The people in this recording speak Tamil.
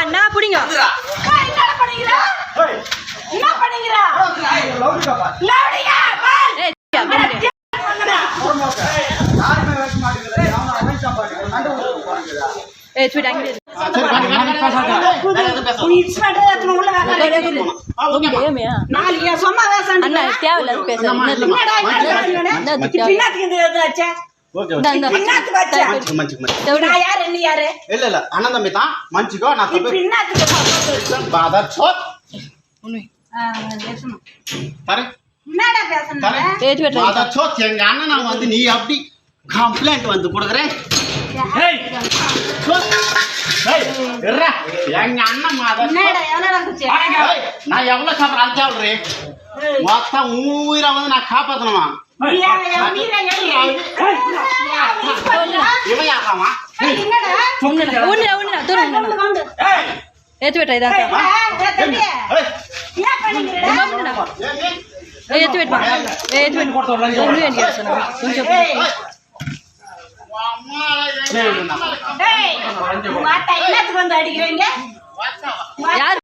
அண்ணா புடிங்க அண்ணன் தம்பி தான் மன்னிச்சுக்கோ நான் எங்க அண்ணன் வந்து நீ அப்படி கம்ப்ளைண்ட் வந்து கொடுக்குறேன் எங்க அண்ணன் நான் எவ்வளவு சாப்பிட்றேன் சொல்றேன் மொத்தம் உயிரை வந்து நான் காப்பாத்தணுமா இவன் யாராமா யார்